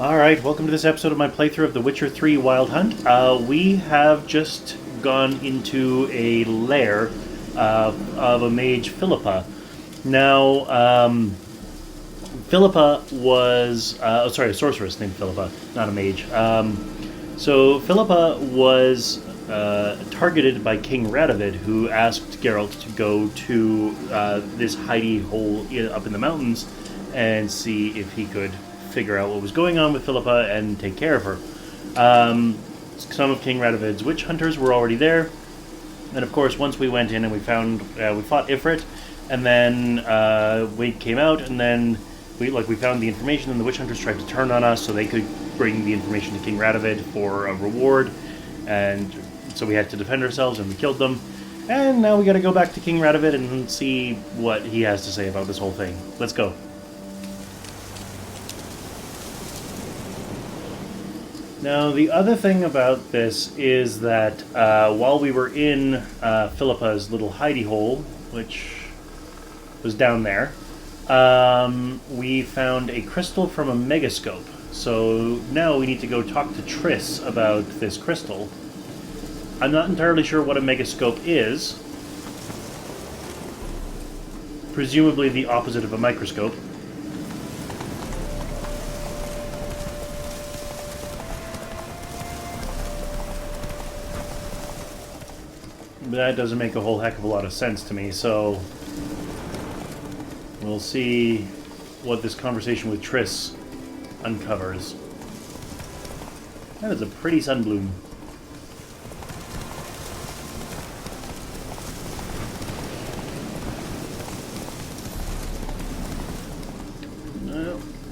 Alright, welcome to this episode of my playthrough of The Witcher 3 Wild Hunt. We have just gone into a lair of a mage, Philippa. Now, Philippa was... a sorceress named Philippa, not a mage. So Philippa was targeted by King Radovid, who asked Geralt to go to this hidey hole up in the mountains and see if he could figure out what was going on with Philippa and take care of her. Some of King Radovid's witch hunters were already there, and of course once we went in and we fought Ifrit, and then we came out, and then we found the information, and the witch hunters tried to turn on us so they could bring the information to King Radovid for a reward, and so we had to defend ourselves, and we killed them. And now we gotta go back to King Radovid and see what he has to say about this whole thing. Let's go. Now, the other thing about this is that while we were in Philippa's little hidey hole, which was down there, we found a crystal from a megascope. So now we need to go talk to Triss about this crystal. I'm not entirely sure what a megascope is. Presumably the opposite of a microscope. But that doesn't make a whole heck of a lot of sense to me, so we'll see what this conversation with Triss uncovers. That is a pretty sunbloom.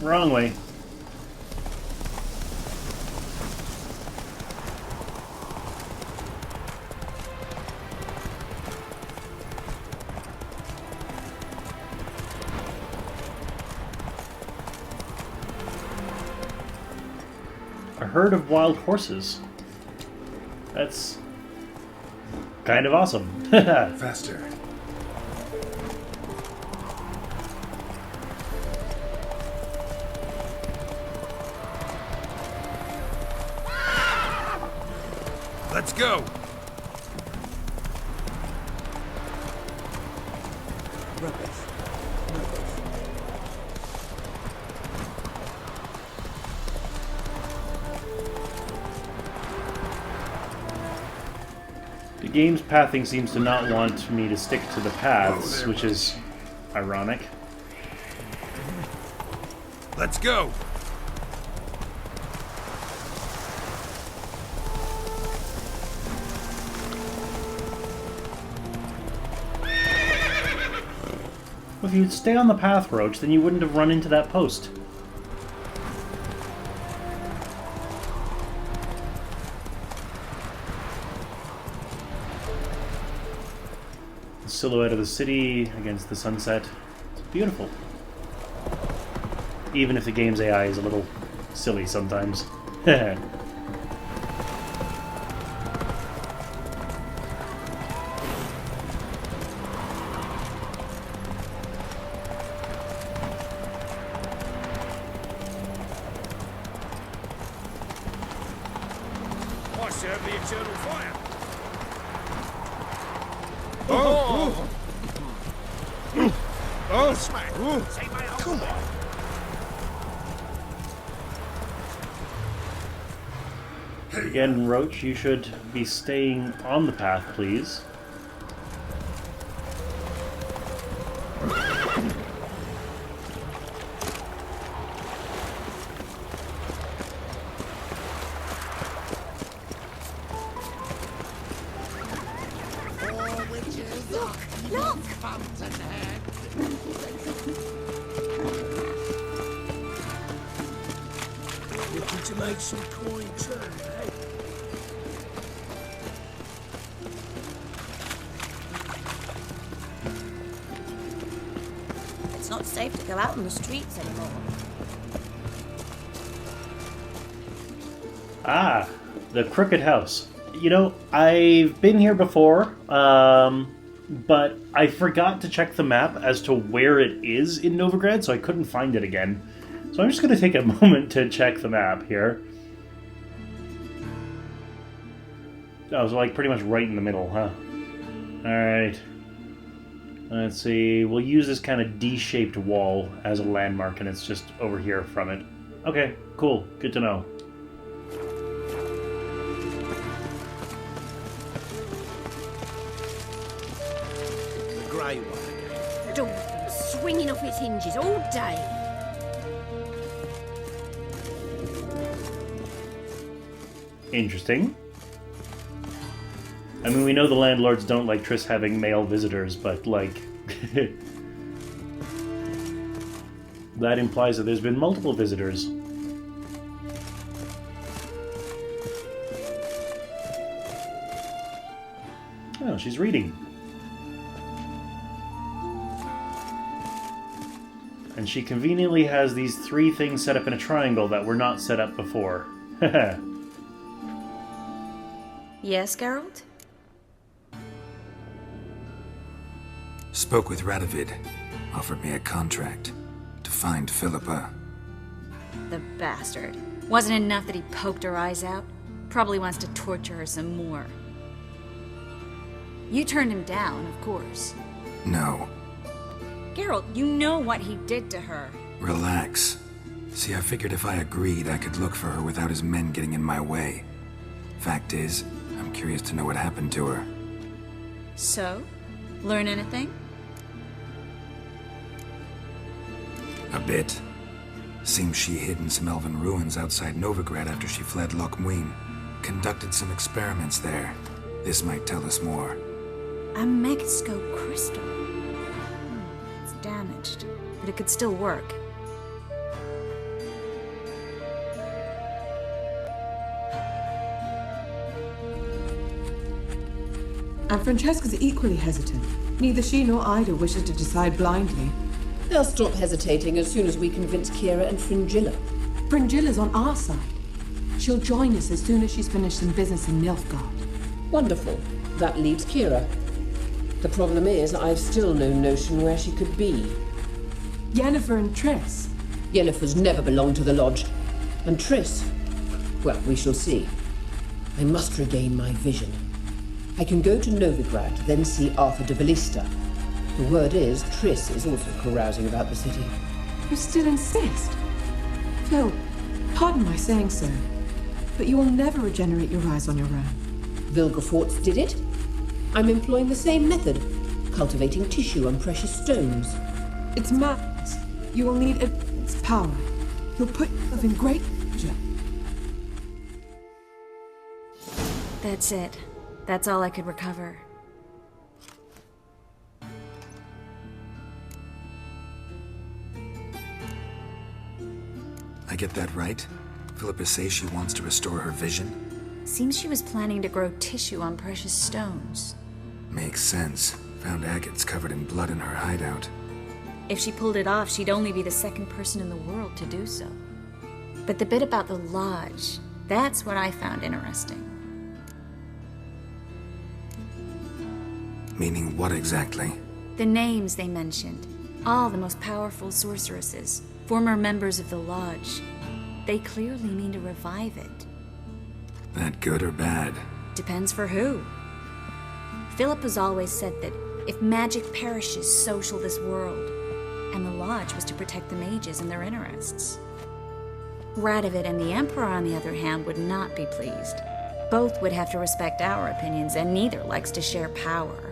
Wrong way. A herd of wild horses. That's kind of awesome. Faster. Let's go. The game's pathing seems to not want me to stick to the paths, which is ironic. Let's go. Well, if you'd stay on the path, Roach, then you wouldn't have run into that post. The silhouette of the city against the sunset. It's beautiful. Even if the game's AI is a little silly sometimes. I serve the eternal fire. Smack. Take my own. Come on. Again, Roach, you should be staying on the path, please. Look! Looking to make some coin too, eh? It's not safe to go out on the streets anymore. Ah, the Crooked House. You know, I've been here before, but I forgot to check the map as to where it is in Novigrad, so I couldn't find it again. So I'm just going to take a moment to check the map here. Oh, so like pretty much right in the middle, huh? Alright. Let's see. We'll use this kind of D-shaped wall as a landmark, and it's just over here from it. Okay, cool. Good to know. The grey one. Door swinging off its hinges all day. Interesting. I mean, we know the landlords don't like Triss having male visitors, but, like... that implies that there's been multiple visitors. Oh, she's reading. And she conveniently has these 3 things set up in a triangle that were not set up before. Yes, Geralt? Spoke with Radovid. Offered me a contract to find Philippa. The bastard. Wasn't enough that he poked her eyes out? Probably wants to torture her some more. You turned him down, of course. No. Geralt, you know what he did to her. Relax. See, I figured if I agreed, I could look for her without his men getting in my way. Fact is, I'm curious to know what happened to her. So? Learn anything? A bit. Seems she hid in some elven ruins outside Novigrad after she fled Loch Muin. Conducted some experiments there. This might tell us more. A megascope crystal. It's damaged, but it could still work. And Francesca's equally hesitant. Neither she nor Ida wishes to decide blindly. They'll stop hesitating as soon as we convince Kira and Fringilla. Fringilla's on our side. She'll join us as soon as she's finished some business in Nilfgaard. Wonderful. That leaves Kira. The problem is, I've still no notion where she could be. Yennefer and Triss. Yennefer's never belonged to the Lodge. And Triss? Well, we shall see. I must regain my vision. I can go to Novigrad, then see Arthur de Ballista. The word is, Triss is also carousing about the city. You still insist? Phil, pardon my saying so, but you will never regenerate your eyes on your own. Vilgefortz did it. I'm employing the same method, cultivating tissue on precious stones. It's madness. You will need its power. You'll put yourself in great danger. That's it. That's all I could recover. I get that right? Philippa says she wants to restore her vision? Seems she was planning to grow tissue on precious stones. Makes sense. Found agates covered in blood in her hideout. If she pulled it off, she'd only be the second person in the world to do so. But the bit about the Lodge, that's what I found interesting. Meaning what exactly? The names they mentioned. All the most powerful sorceresses, former members of the Lodge. They clearly mean to revive it. That good or bad? Depends for who. Philippa's always said that if magic perishes, so shall this world. And the Lodge was to protect the mages and their interests. Radovid and the Emperor, on the other hand, would not be pleased. Both would have to respect our opinions, and neither likes to share power.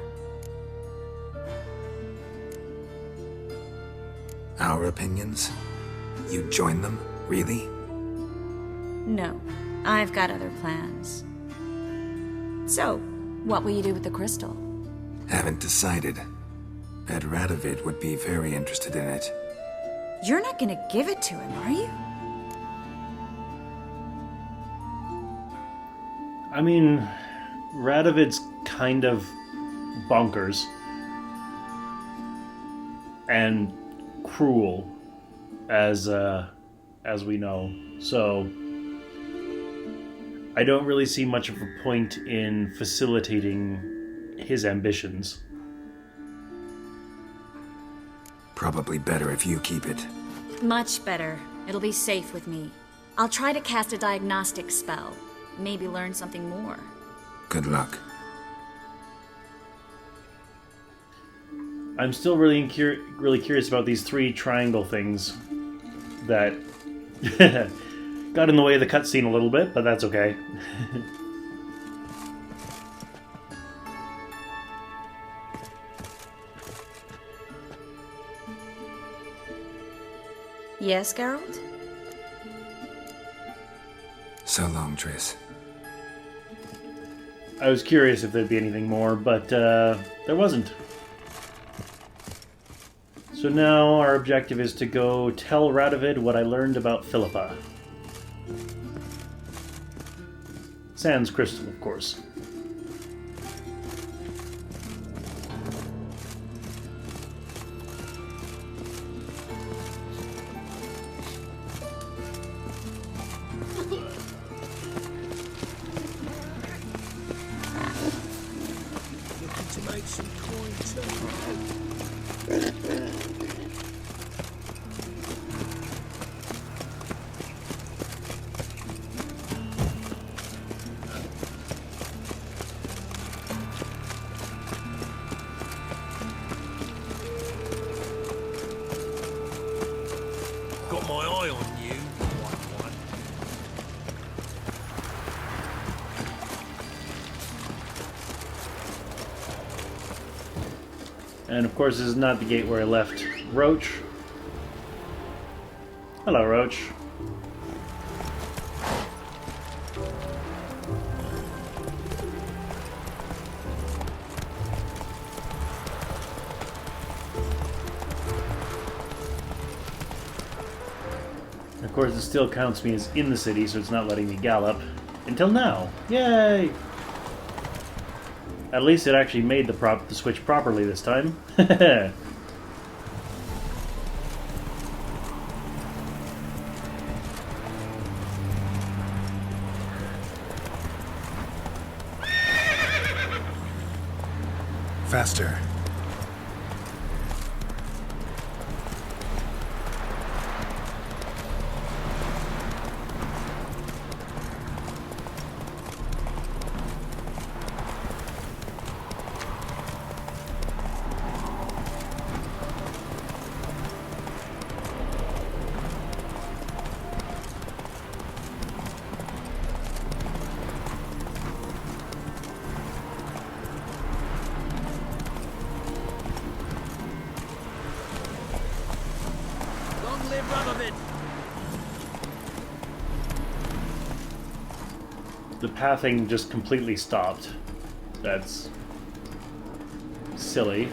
Our opinions? You join them? Really? No, I've got other plans. So, what will you do with the crystal? Haven't decided. Bet Radovid would be very interested in it. You're not gonna give it to him, are you? I mean, Radovid's kind of bonkers. And cruel, as we know. So, I don't really see much of a point in facilitating his ambitions. Probably better if you keep it. Much better. It'll be safe with me. I'll try to cast a diagnostic spell. Maybe learn something more. Good luck. I'm still really curious about these 3 triangle things that got in the way of the cutscene a little bit, but that's okay. Yes, Geralt? So long, Triss. I was curious if there'd be anything more, but there wasn't. So now our objective is to go tell Radovid what I learned about Philippa. Sans crystal, of course. Looking to make some coin too. Got my eye on you, white one. And of course, this is not the gate where I left Roach. Hello, Roach. Of course, it still counts me as in the city, so it's not letting me gallop. Until now. Yay! At least it actually made the switch properly this time. Faster. Long live Radovid! The pathing just completely stopped. That's silly.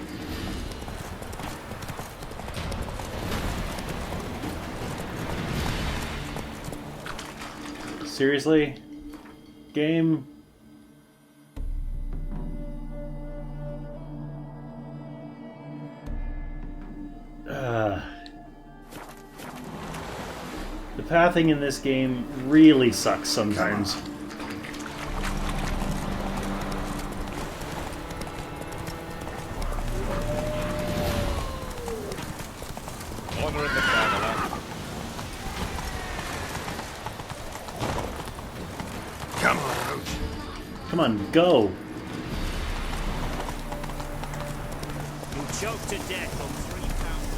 Seriously? Game? The pathing in this game really sucks sometimes. Order in the traveler. Come on, Roach. Come on, go! You'll choke to death on 3 pounds.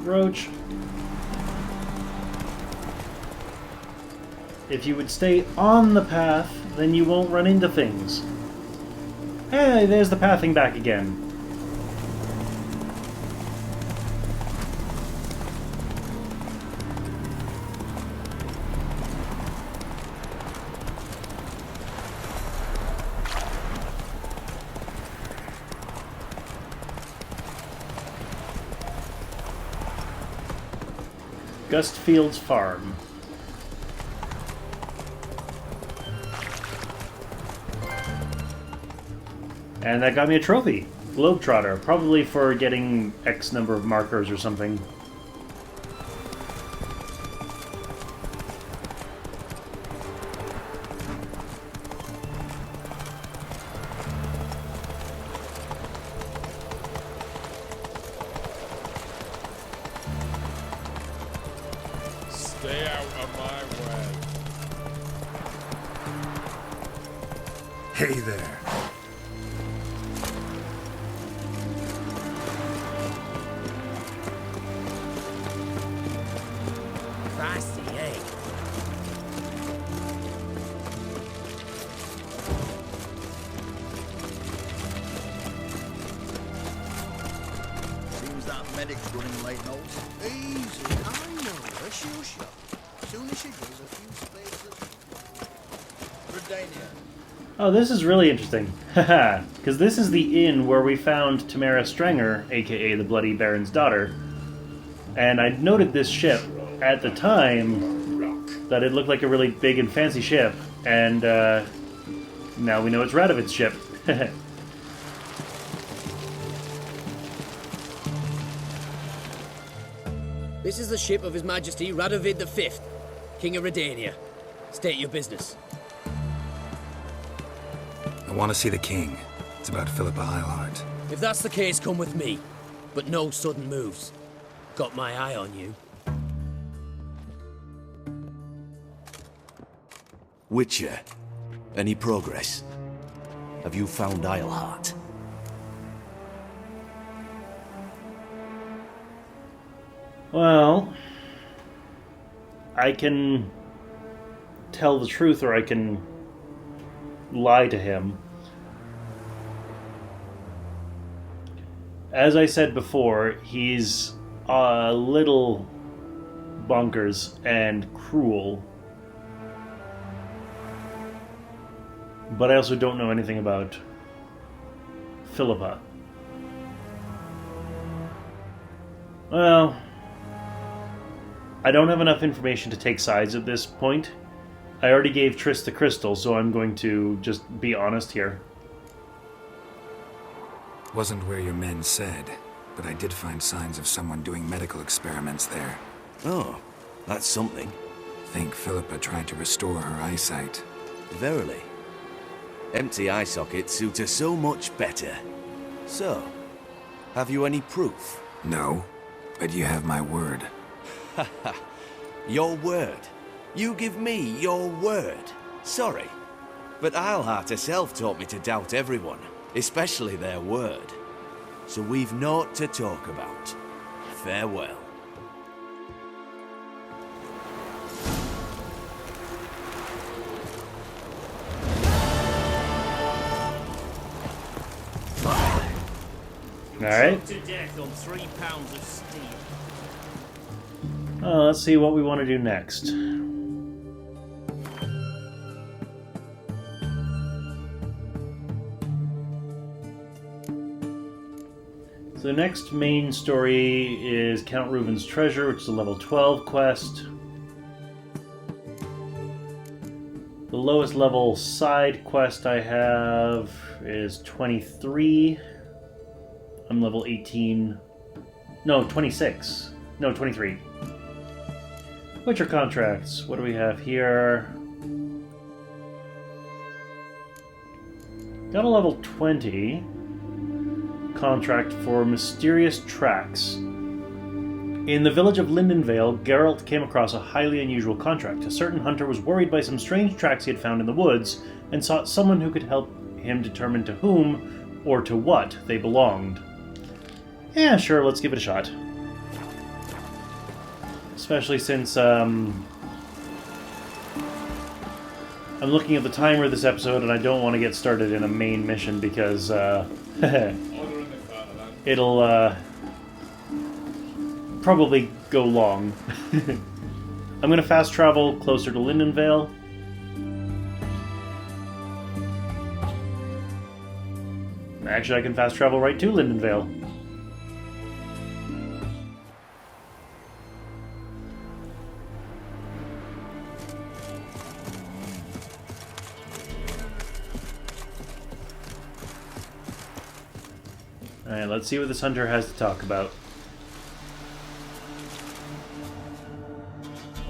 Roach. If you would stay on the path, then you won't run into things. Hey, there's the pathing back again. Gustfield's Farm. And that got me a trophy. Globetrotter, probably for getting X number of markers or something. Hey there. Fancy, eh? Seems that medic's running late, Knowles. Easy, I know her. She'll show. Soon as she does, a few spades of Redania. Oh, this is really interesting. Haha, because this is the inn where we found Tamara Strenger, aka the Bloody Baron's daughter. And I noted this ship at the time that it looked like a really big and fancy ship. And now we know it's Radovid's ship. This is the ship of His Majesty Radovid V, King of Redania. State your business. I want to see the king. It's about Philippa Eilhart. If that's the case, come with me. But no sudden moves. Got my eye on you. Witcher, any progress? Have you found Eilhart? Well, I can tell the truth or I can lie to him. As I said before, he's a little bonkers and cruel. But I also don't know anything about Philippa. Well, I don't have enough information to take sides at this point. I already gave Triss the crystal, so I'm going to just be honest here. Wasn't where your men said, but I did find signs of someone doing medical experiments there. Oh, that's something. Think Philippa tried to restore her eyesight. Verily. Empty eye sockets suit her so much better. So, have you any proof? No, but you have my word. Haha. Your word? You give me your word? Sorry, but Eilhart herself taught me to doubt everyone, especially their word. So we've naught to talk about. Farewell. Alright. To death on 3 pounds of steel. Let's see what we want to do next. So the next main story is Count Reuven's Treasure, which is a level 12 quest. The lowest level side quest I have is 23. I'm level 18. No, 26. No, 23. Witcher contracts. What do we have here? Got a level 20 contract for mysterious tracks. In the village of Lindenvale, Geralt came across a highly unusual contract. A certain hunter was worried by some strange tracks he had found in the woods and sought someone who could help him determine to whom or to what they belonged. Yeah, sure, let's give it a shot. Especially since, I'm looking at the timer of this episode and I don't want to get started in a main mission because, it'll, probably go long. I'm gonna fast travel closer to Lindenvale. Actually, I can fast travel right to Lindenvale. Alright, let's see what this hunter has to talk about.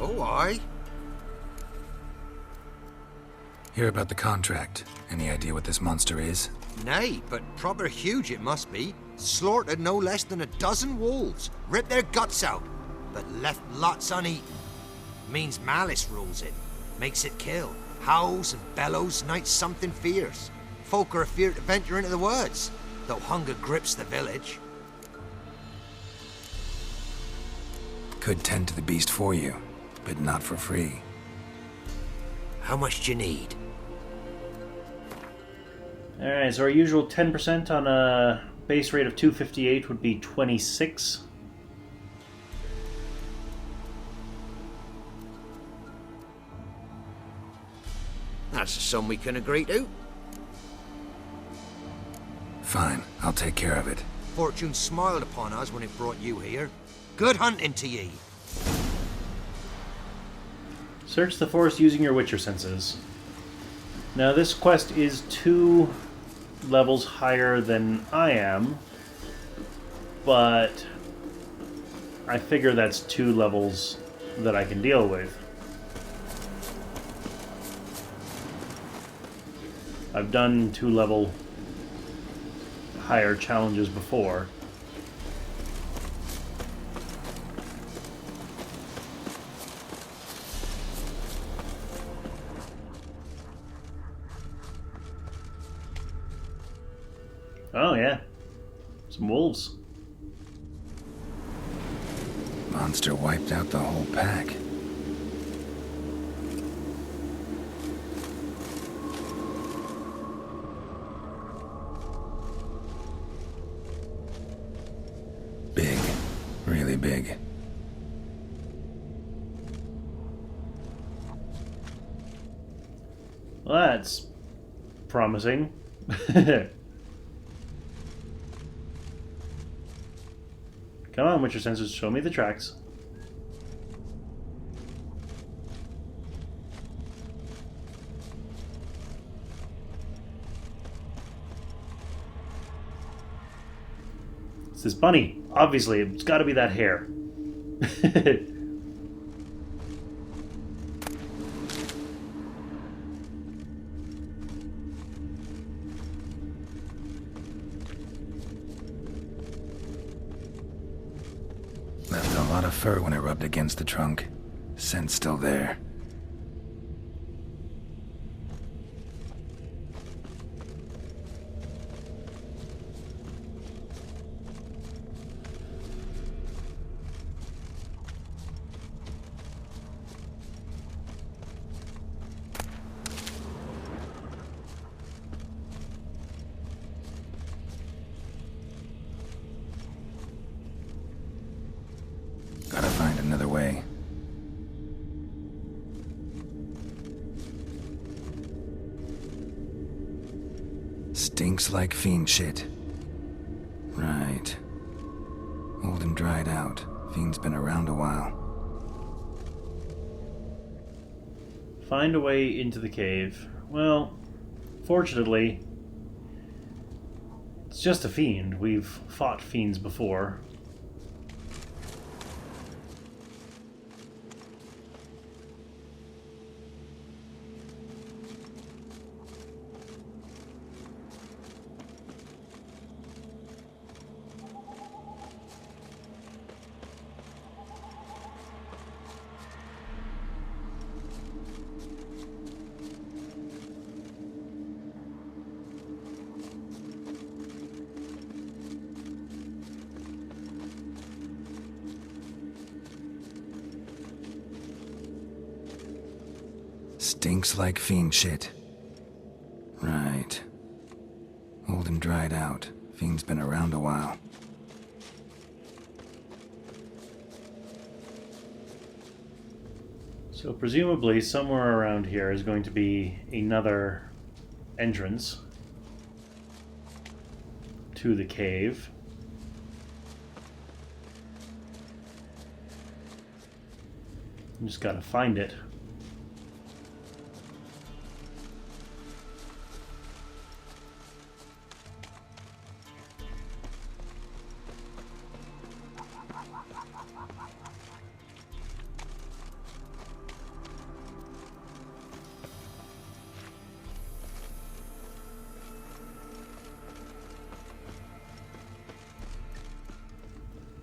Oh, aye. Hear about the contract. Any idea what this monster is? Nay, but proper huge it must be. Slaughtered no less than 12 wolves. Ripped their guts out, but left lots uneaten. Means malice rules it. Makes it kill. Howls and bellows, nights something fierce. Folk are afeard to venture into the woods, though hunger grips the village. Could tend to the beast for you, but not for free. How much do you need? Alright, so our usual 10% on a base rate of 258 would be 26. That's a sum we can agree to. Fine, I'll take care of it. Fortune smiled upon us when it brought you here. Good hunting to ye. Search the forest using your Witcher senses. Now this quest is 2 levels higher than I am, but I figure that's 2 levels that I can deal with. I've done 2 level higher challenges before. Oh yeah, some wolves. Monster wiped out the whole pack. Big. Really big. Well, that's promising. Come on, Witcher sensors, show me the tracks. It's this bunny. Obviously, it's got to be that hare. Left a lot of fur when it rubbed against the trunk. Scent's still there. Gotta find another way. Stinks like fiend shit. Right. Old and dried out. Fiend's been around a while. Find a way into the cave. Well, fortunately, it's just a fiend. We've fought fiends before. Stinks like fiend shit. Right. Old and dried out. Fiend's been around a while. So presumably somewhere around here is going to be another entrance to the cave. You just gotta find it.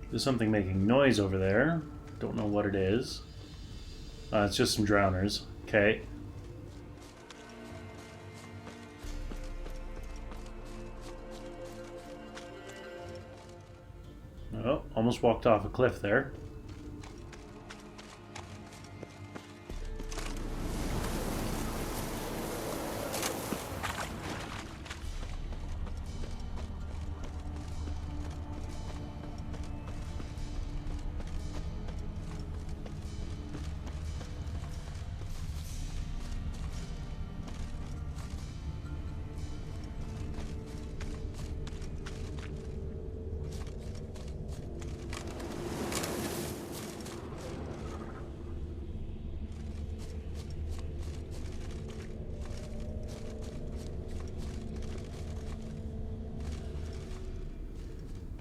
There's something making noise over there. Don't know what it is. It's just some drowners. Okay. Oh, almost walked off a cliff there.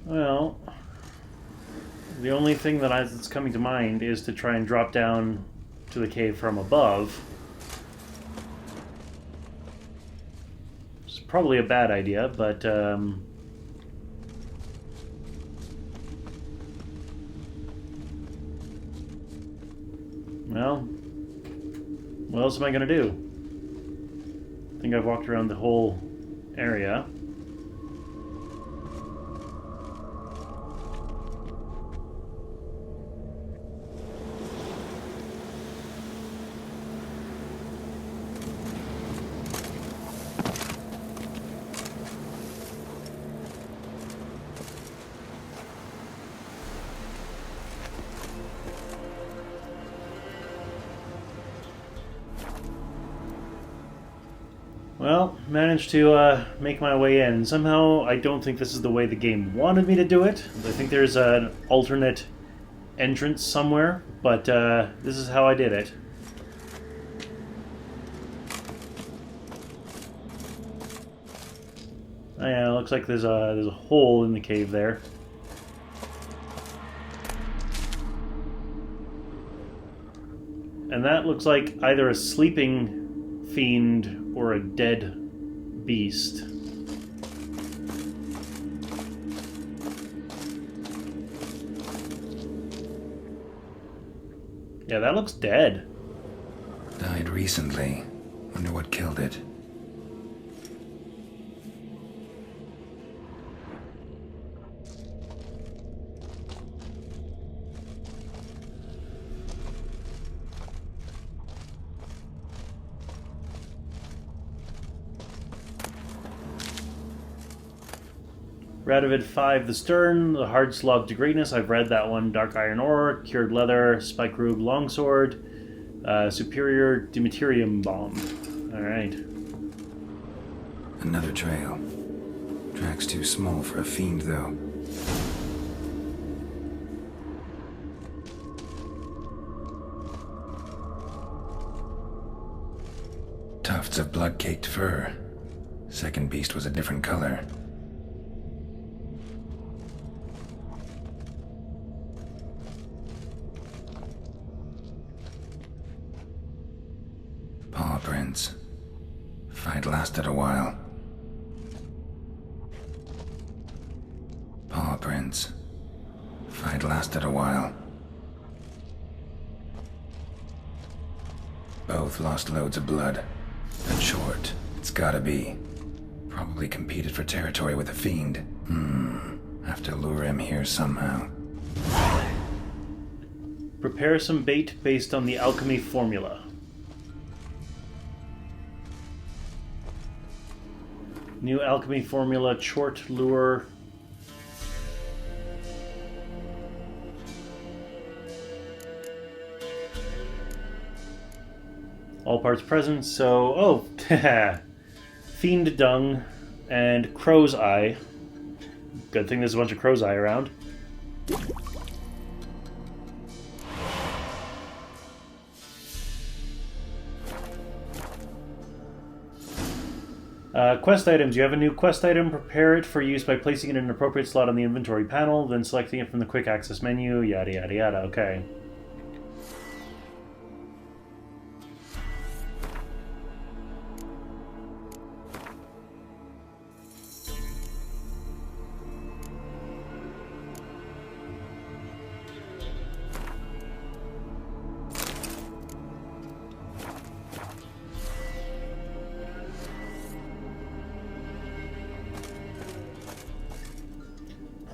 Well, the only thing that's coming to mind is to try and drop down to the cave from above. It's probably a bad idea, but well, what else am I gonna do? I think I've walked around the whole area. Well, managed to make my way in. Somehow, I don't think this is the way the game wanted me to do it. I think there's an alternate entrance somewhere, but this is how I did it. Oh, yeah, it looks like there's a hole in the cave there. And that looks like either a sleeping fiend or a dead beast. Yeah, that looks dead. Died recently. Wonder what killed it. Radovid 5, the Stern, the Hard Slog to Greatness. I've read that one. Dark Iron Ore, Cured Leather, Spike Rube Longsword, Superior Dimeterium Bomb. Alright. Another trail. Track's too small for a fiend, though. Tufts of blood-caked fur. Second beast was a different color. Paw prints. Fight lasted a while. Paw prints. Fight lasted a while. Both lost loads of blood. That's short. It's gotta be. Probably competed for territory with a fiend. Have to lure him here somehow. Prepare some bait based on the alchemy formula. New alchemy formula, Chort Lure. All parts present, so... Oh! Fiend Dung and Crow's Eye. Good thing there's a bunch of Crow's Eye around. Quest items. You have a new quest item. Prepare it for use by placing it in an appropriate slot on the inventory panel, then selecting it from the quick access menu. Yada yada yada. Okay.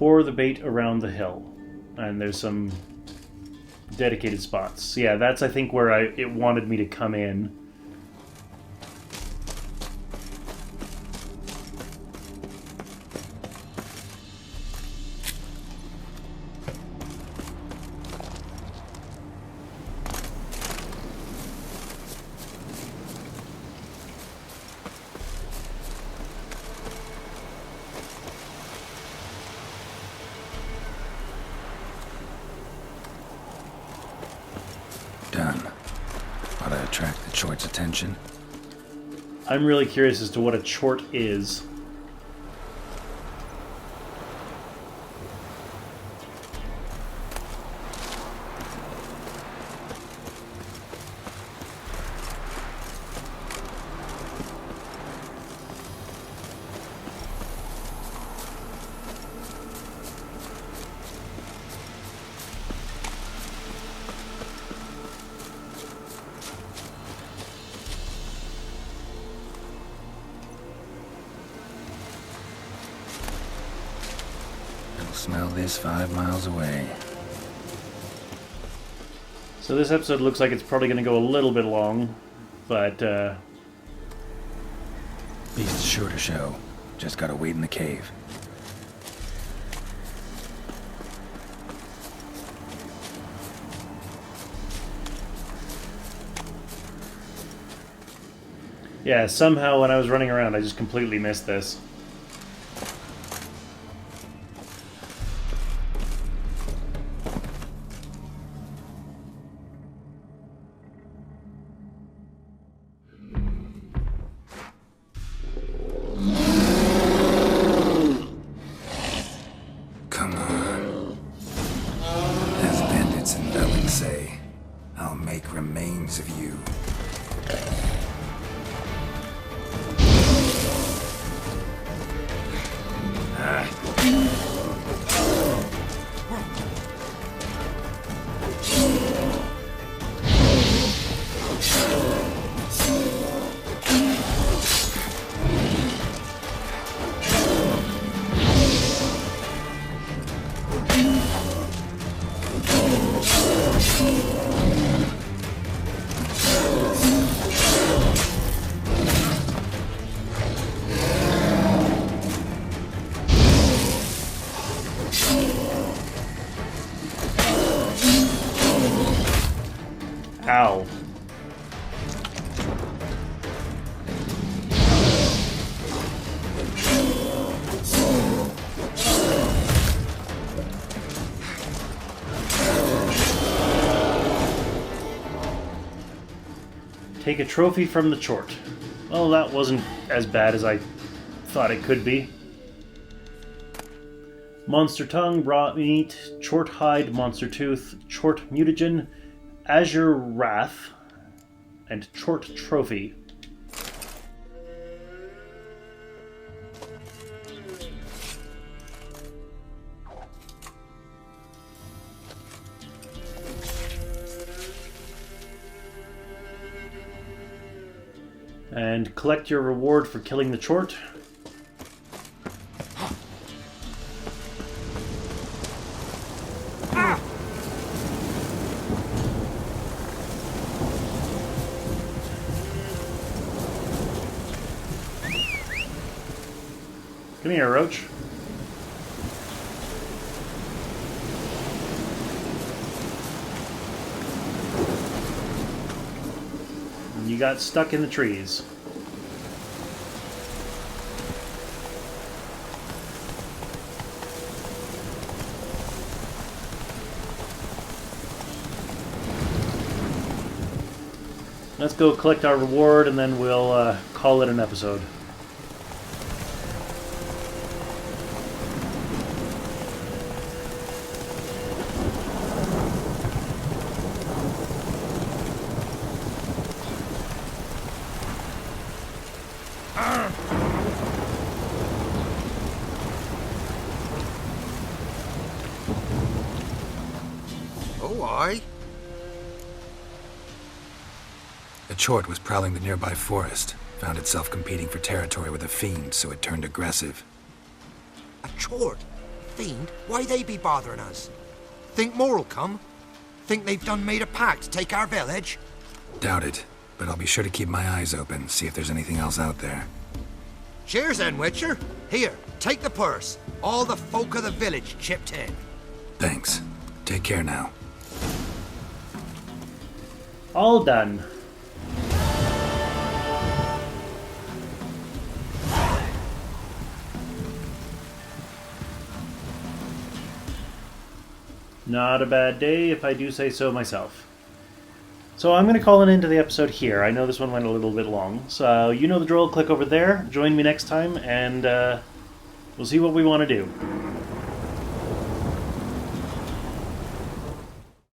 Pour the bait around the hill. And there's some dedicated spots. Yeah, that's I think where it wanted me to come in. Done. Ought to attract the Chort's attention. I'm really curious as to what a chort is. Smell this 5 miles away. So this episode looks like it's probably going to go a little bit long, but Beast's sure to show. Just gotta wait in the cave. yeah, somehow when I was running around I just completely missed this. Come on. As bandits and villains say, I'll make remains of you. Ow. Take a trophy from the Chort. Well, that wasn't as bad as I thought it could be. Monster tongue, raw meat, Chort hide, monster tooth, Chort mutagen, Azure Wrath, and Chort Trophy. And collect your reward for killing the Chort. Come here, Roach. You got stuck in the trees. Let's go collect our reward and then we'll call it an episode. Oh, aye. The Chort was prowling the nearby forest. Found itself competing for territory with a fiend, so it turned aggressive. A Chort? fiend, why they be bothering us? Think more'll come? Think they've done made a pact to take our village? Doubt it, but I'll be sure to keep my eyes open, see if there's anything else out there. Cheers then, Witcher. Here, take the purse. All the folk of the village chipped in. Thanks. Take care now. All done. Not a bad day, if I do say so myself. So I'm going to call an end to the episode here. I know this one went a little bit long. So you know the drill. Click over there. Join me next time, and we'll see what we want to do.